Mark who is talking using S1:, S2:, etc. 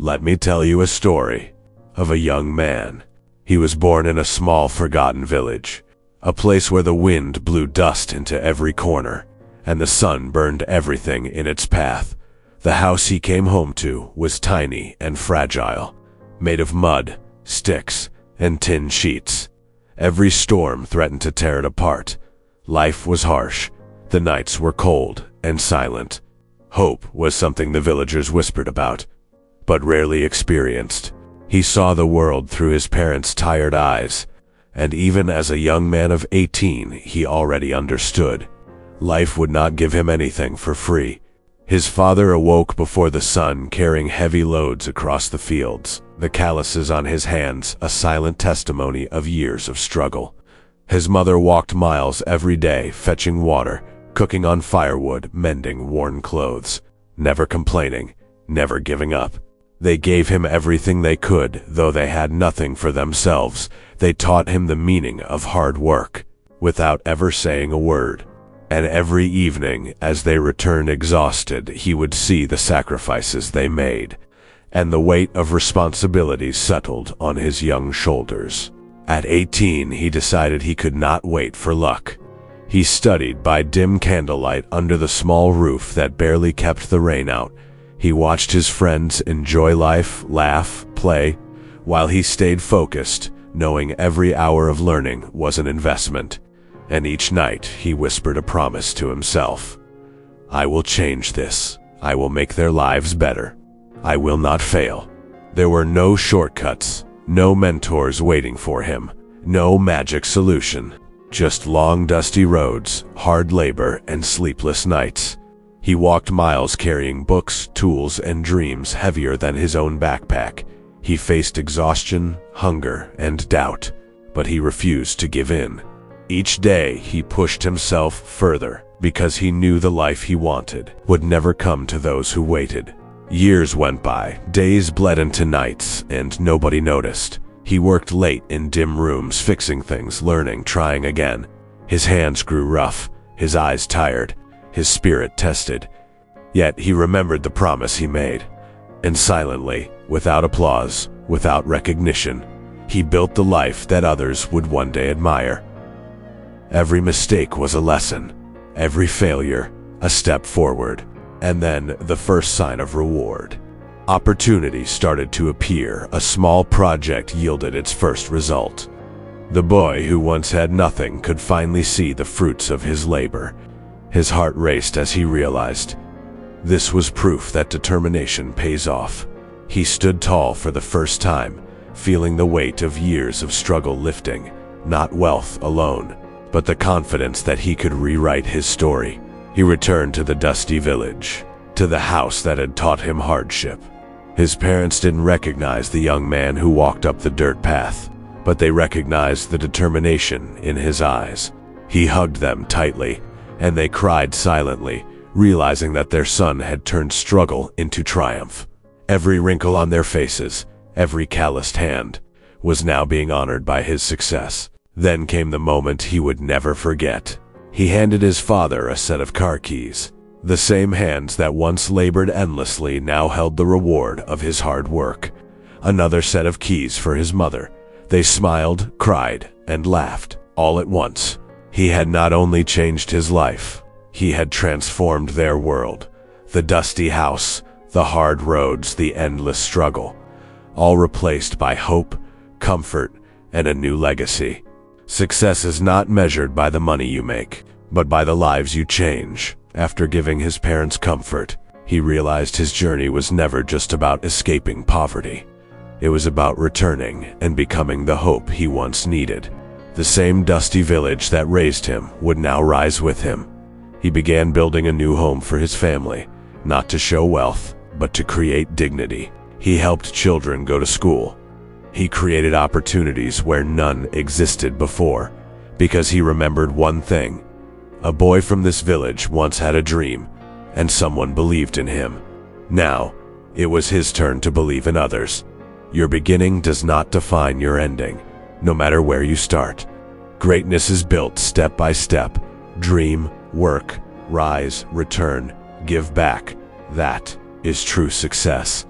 S1: Let me tell you a story of a young man. He was born in a small, forgotten village, a place where the wind blew dust into every corner, and the sun burned everything in its path. The house he came home to was tiny and fragile, made of mud, sticks, and tin sheets. Every storm threatened to tear it apart. Life was harsh. The nights were cold and silent. Hope was something the villagers whispered about, but rarely experienced. He saw the world through his parents' tired eyes, and even as a young man of 18, he already understood. Life would not give him anything for free. His father awoke before the sun, carrying heavy loads across the fields, the calluses on his hands a silent testimony of years of struggle. His mother walked miles every day, fetching water, cooking on firewood, mending worn clothes, never complaining, never giving up. They gave him everything they could, though they had nothing for themselves. They taught him the meaning of hard work, without ever saying a word. And every evening, as they returned exhausted, he would see the sacrifices they made, and the weight of responsibility settled on his young shoulders. At 18, he decided he could not wait for luck. He studied by dim candlelight under the small roof that barely kept the rain out. He watched his friends enjoy life, laugh, play, while he stayed focused, knowing every hour of learning was an investment. And each night he whispered a promise to himself. I will change this. I will make their lives better. I will not fail. There were no shortcuts, no mentors waiting for him, no magic solution, just long dusty roads, hard labor, and sleepless nights. He walked miles carrying books, tools, and dreams heavier than his own backpack. He faced exhaustion, hunger, and doubt, but he refused to give in. Each day he pushed himself further because he knew the life he wanted would never come to those who waited. Years went by, days bled into nights, and nobody noticed. He worked late in dim rooms, fixing things, learning, trying again. His hands grew rough, his eyes tired, his spirit tested. Yet he remembered the promise he made. And silently, without applause, without recognition, he built the life that others would one day admire. Every mistake was a lesson, every failure a step forward, and then the first sign of reward. Opportunity started to appear. A small project yielded its first result. The boy who once had nothing could finally see the fruits of his labor. His heart raced as he realized this was proof that determination pays off. He stood tall for the first time, feeling the weight of years of struggle lifting, not wealth alone, but the confidence that he could rewrite his story. He returned to the dusty village, to the house that had taught him hardship. His parents didn't recognize the young man who walked up the dirt path, but they recognized the determination in his eyes. He hugged them tightly, and they cried silently, realizing that their son had turned struggle into triumph. Every wrinkle on their faces, every calloused hand, was now being honored by his success. Then came the moment he would never forget. He handed his father a set of car keys. The same hands that once labored endlessly now held the reward of his hard work. Another set of keys for his mother. They smiled, cried, and laughed, all at once. He had not only changed his life, he had transformed their world. The dusty house, the hard roads, the endless struggle, all replaced by hope, comfort, and a new legacy. Success is not measured by the money you make, but by the lives you change. After giving his parents comfort, he realized his journey was never just about escaping poverty. It was about returning and becoming the hope he once needed. The same dusty village that raised him would now rise with him. He began building a new home for his family, not to show wealth, but to create dignity. He helped children go to school. He created opportunities where none existed before, because he remembered one thing. A boy from this village once had a dream, and someone believed in him. Now, it was his turn to believe in others. Your beginning does not define your ending, no matter where you start. Greatness is built step by step. Dream, work, rise, return, give back. That is true success.